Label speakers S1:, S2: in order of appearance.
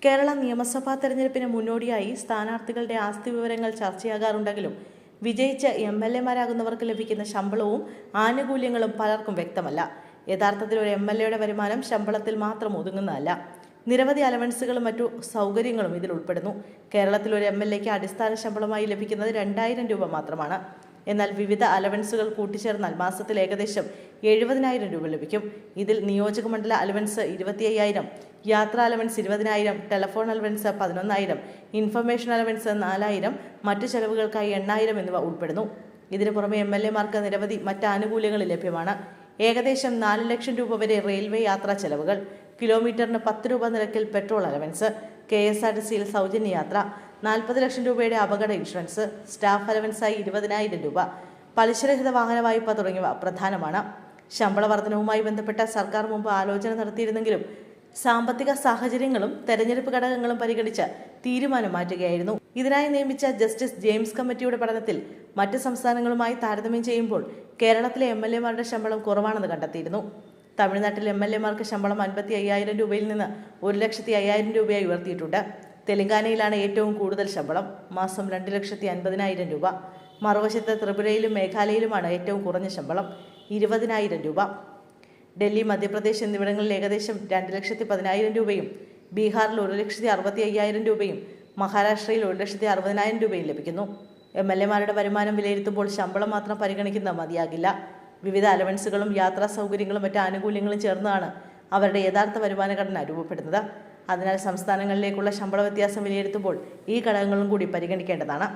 S1: കേരള നിയമസഭാ തെരഞ്ഞെടുപ്പിന് മുന്നോടിയായി സ്ഥാനാർത്ഥികളുടെ ആസ്തി വിവരങ്ങൾ ചർച്ചയാകാറുണ്ടെങ്കിലും വിജയിച്ച MLA-മാരാകുന്നവർക്ക് ലഭിക്കുന്ന ശമ്പളവും ആനുകൂല്യങ്ങളും പലർക്കും വ്യക്തമല്ല. യഥാർത്ഥത്തിൽ ഒരു MLA-യുടെ വരുമാനം ശമ്പളത്തിൽ മാത്രം ഒതുങ്ങുന്നതല്ല. നിരവധി അലവൻസുകളും മറ്റു സൗകര്യങ്ങളും ഇതിൽ ഉൾപ്പെടുന്നു. കേരളത്തിൽ ഒരു MLA-ക്ക് അടിസ്ഥാന ശമ്പളമായി ലഭിക്കുന്നത് 2000 രൂപ മാത്രമാണ്. എന്നാൽ വിവിധ അലവൻസുകൾ കൂട്ടിച്ചേർന്നാൽ മാസത്തിൽ ഏകദേശം 70,000 രൂപ ലഭിക്കും. ഇതിൽ നിയോജകമണ്ഡല അലവൻസ് 25,000, യാത്രാ allowance 20,000, telephone allowance 11,000, information allowance 4,000, മറ്റു ചെലവുകൾക്കായി 8,000 എന്നിവ ഉൾപ്പെടുന്നു. ഇതിനു പുറമെ MLA-മാർക്ക് നിരവധി മറ്റ് ആനുകൂല്യങ്ങൾ ലഭ്യമാണ്. ഏകദേശം 4 ലക്ഷം രൂപ വരെ റെയിൽവേ യാത്രാ ചെലവുകൾ, കിലോമീറ്ററിന് 10 രൂപ നിരക്കിൽ പെട്രോൾ അലവൻസ്, KSRTC-യിൽ സൗജന്യ യാത്ര, 40 ലക്ഷം രൂപയുടെ അപകട ഇൻഷുറൻസ്, സ്റ്റാഫ് അലവൻസായി 20,000 രൂപ, പലിശരഹിത വാഹന വായ്പ തുടങ്ങിയവ പ്രധാനമാണ്. ശമ്പള വർധനവുമായി ബന്ധപ്പെട്ട സർക്കാർ മുമ്പ് ആലോചന നടത്തിയിരുന്നെങ്കിലും സാമ്പത്തിക സാഹചര്യങ്ങളും തെരഞ്ഞെടുപ്പ് ഘടകങ്ങളും പരിഗണിച്ച് തീരുമാനം മാറ്റുകയായിരുന്നു. ഇതിനായി നിയമിച്ച ജസ്റ്റിസ് ജെയിംസ് കമ്മിറ്റിയുടെ പഠനത്തിൽ മറ്റ് സംസ്ഥാനങ്ങളുമായി താരതമ്യം ചെയ്യുമ്പോൾ കേരളത്തിലെ MLA-മാരുടെ ശമ്പളം കുറവാണെന്ന് കണ്ടെത്തിയിരുന്നു. തമിഴ്നാട്ടിൽ MLA-മാർക്ക് ശമ്പളം 55,000 രൂപയിൽ നിന്ന് 1,05,000 രൂപയായി ഉയർത്തിയിട്ടുണ്ട്. തെലങ്കാനയിലാണ് ഏറ്റവും കൂടുതൽ ശമ്പളം, മാസം 2,50,000 രൂപ. മറുവശത്ത് ത്രിപുരയിലും മേഘാലയയിലുമാണ് ഏറ്റവും കുറഞ്ഞ ശമ്പളം, 20,000 രൂപ. ഡൽഹി, മധ്യപ്രദേശ് എന്നിവിടങ്ങളിൽ ഏകദേശം 2,10,000 രൂപയും, ബീഹാറിൽ 1,65,000 രൂപയും, മഹാരാഷ്ട്രയിൽ 1,60,000 രൂപയും ലഭിക്കുന്നു. MLA-മാരുടെ വരുമാനം വിലയിരുത്തുമ്പോൾ ശമ്പളം മാത്രം പരിഗണിക്കുന്ന മതിയാകില്ല. വിവിധ അലവൻസുകളും യാത്രാ സൗകര്യങ്ങളും മറ്റ് ആനുകൂല്യങ്ങളും ചേർന്നാണ് അവരുടെ യഥാർത്ഥ വരുമാന ഘടന രൂപപ്പെടുന്നത്. അതിനാൽ സംസ്ഥാനങ്ങളിലേക്കുള്ള ശമ്പള വ്യത്യാസം വിലയിരുത്തുമ്പോൾ ഈ ഘടകങ്ങളും കൂടി പരിഗണിക്കേണ്ടതാണ്.